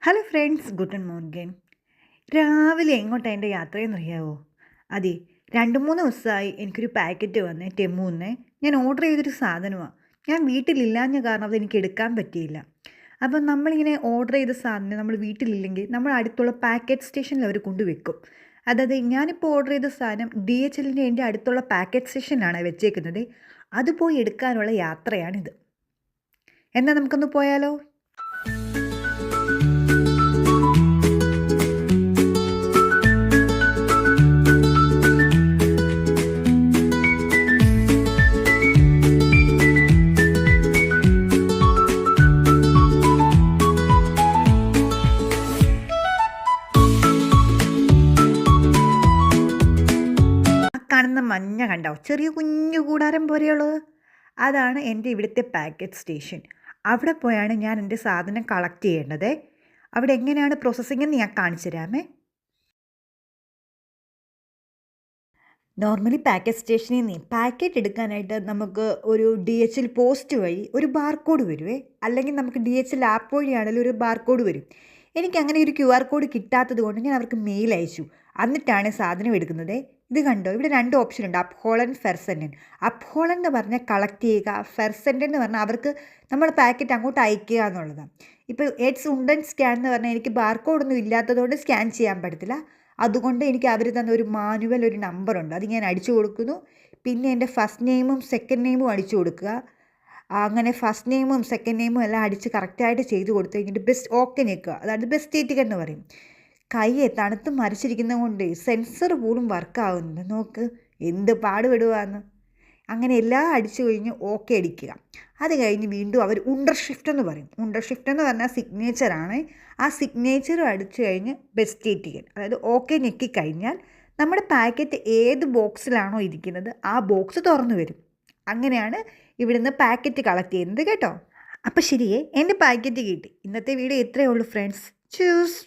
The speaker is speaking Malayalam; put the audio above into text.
Hello friends, good morning. രാവിലെ എങ്ങോട്ടാണ് എൻ്റെ യാത്രയെന്നറിയാവോ? അതെ, 2-3 ദിവസമായി എനിക്കൊരു പാക്കറ്റ് വന്ന് ടെമ്മുന്ന്. ഞാൻ ഓർഡർ ചെയ്തൊരു സാധനമാണ്. ഞാൻ വീട്ടിലില്ലാഞ്ഞ കാരണം അതെനിക്ക് എടുക്കാൻ പറ്റിയില്ല. അപ്പം നമ്മളിങ്ങനെ ഓർഡർ ചെയ്ത സാധനം നമ്മൾ വീട്ടിലില്ലെങ്കിൽ നമ്മൾ അടുത്തുള്ള പാക്കറ്റ് സ്റ്റേഷനിൽ അവർ കൊണ്ടുവെക്കും. അതായത് ഞാനിപ്പോൾ ഓർഡർ ചെയ്ത സാധനം DHLൻ്റെ എൻ്റെ അടുത്തുള്ള പാക്കറ്റ് സ്റ്റേഷനിലാണ് വെച്ചേക്കുന്നത്. അത് പോയി എടുക്കാനുള്ള യാത്രയാണിത്. എന്നാൽ നമുക്കൊന്ന് പോയാലോ? കാണുന്ന മഞ്ഞ കണ്ടോ, ചെറിയ കുഞ്ഞു കൂടാരം പോലെയുള്ളത്, അതാണ് എൻ്റെ ഇവിടുത്തെ പാക്കറ്റ് സ്റ്റേഷൻ. അവിടെ പോയാണ് ഞാൻ എൻ്റെ സാധനം കളക്ട് ചെയ്യേണ്ടത്. അവിടെ എങ്ങനെയാണ് പ്രോസസ്സിംഗ് എന്ന് ഞാൻ കാണിച്ചു തരാമേ. നോർമലി പാക്കറ്റ് സ്റ്റേഷനിൽ നിന്ന് പാക്കറ്റ് എടുക്കാനായിട്ട് നമുക്ക് ഒരു DHL പോസ്റ്റ് വഴി ഒരു ബാർകോഡ് വരുവേ, അല്ലെങ്കിൽ നമുക്ക് DHL ആപ്പ് വഴിയാണെങ്കിലും ഒരു ബാർകോഡ് വരും. എനിക്ക് അങ്ങനെ ഒരു QR കോഡ് കിട്ടാത്തത് കൊണ്ട് ഞാൻ അവർക്ക് മെയിൽ അയച്ചു. എന്നിട്ടാണ് സാധനം എടുക്കുന്നത്. ഇത് കണ്ടോ, ഇവിടെ 2 ഓപ്ഷൻ ഉണ്ട്, അപ്ഹോളൻ ഫെർസെൻഡൻ. അപ്ഹോളൻ എന്ന് പറഞ്ഞാൽ കളക്ട് ചെയ്യുക, ഫെർസെൻഡൻ എന്ന് പറഞ്ഞാൽ അവർക്ക് നമ്മുടെ പാക്കറ്റ് അങ്ങോട്ട് അയക്കുക എന്നുള്ളതാണ്. ഇപ്പോൾ എഡ്സ് ഉണ്ടൻ സ്കാൻ എന്ന് പറഞ്ഞാൽ എനിക്ക് ബാർകോഡൊന്നും ഇല്ലാത്തതുകൊണ്ട് സ്കാൻ ചെയ്യാൻ പറ്റത്തില്ല. അതുകൊണ്ട് എനിക്ക് അവർ തന്ന ഒരു മാനുവൽ ഒരു നമ്പറുണ്ട്, അത് ഞാൻ അടിച്ചു കൊടുക്കുന്നു. പിന്നെ എൻ്റെ ഫസ്റ്റ് നെയിമും സെക്കൻഡ് നെയിമും അടിച്ചു കൊടുക്കുക. അങ്ങനെ ഫസ്റ്റ് നെയിമും സെക്കൻഡ് നെയിമും എല്ലാം അടിച്ച് കറക്റ്റായിട്ട് ചെയ്ത് കൊടുത്തു കഴിഞ്ഞിട്ട് ബെസ്റ്റ് ഓക്കെ നിൽക്കുക, അതായത് ബെസ്റ്റ് ടിക്കറ്റ് എന്ന് പറയും. കയ്യെ തണുത്ത് മരച്ചിരിക്കുന്നത് കൊണ്ട് സെൻസർ പോലും വർക്കാവുന്നുണ്ട്. നോക്ക് എന്ത് പാടുപെടുവാന്ന്. അങ്ങനെ എല്ലാം അടിച്ചു കഴിഞ്ഞ് ഓക്കെ അടിക്കുക. അത് കഴിഞ്ഞ് വീണ്ടും അവർ ഉണ്ടർ ഷിഫ്റ്റ് എന്ന് പറയും. ഉണ്ടർ ഷിഫ്റ്റ് എന്ന് പറഞ്ഞാൽ സിഗ്നേച്ചറാണ്. ആ സിഗ്നേച്ചർ അടിച്ചു കഴിഞ്ഞ് ബെസ്റ്റ് ടിക്കറ്റ്, അതായത് ഓക്കെ ഞെക്കിക്കഴിഞ്ഞാൽ നമ്മുടെ പാക്കറ്റ് ഏത് ബോക്സിലാണോ ഇരിക്കുന്നത് ആ ബോക്സ് തുറന്നു വരും. അങ്ങനെയാണ് ഇവിടുന്ന് പാക്കറ്റ് കളക്ട് ചെയ്യുന്നത് കേട്ടോ. അപ്പം ശരിയേ, എൻ്റെ പാക്കറ്റ് കിട്ടി. ഇന്നത്തെ വീഡിയോ ഇത്രയേ ഉള്ളൂ ഫ്രണ്ട്സ്. ചൂസ്.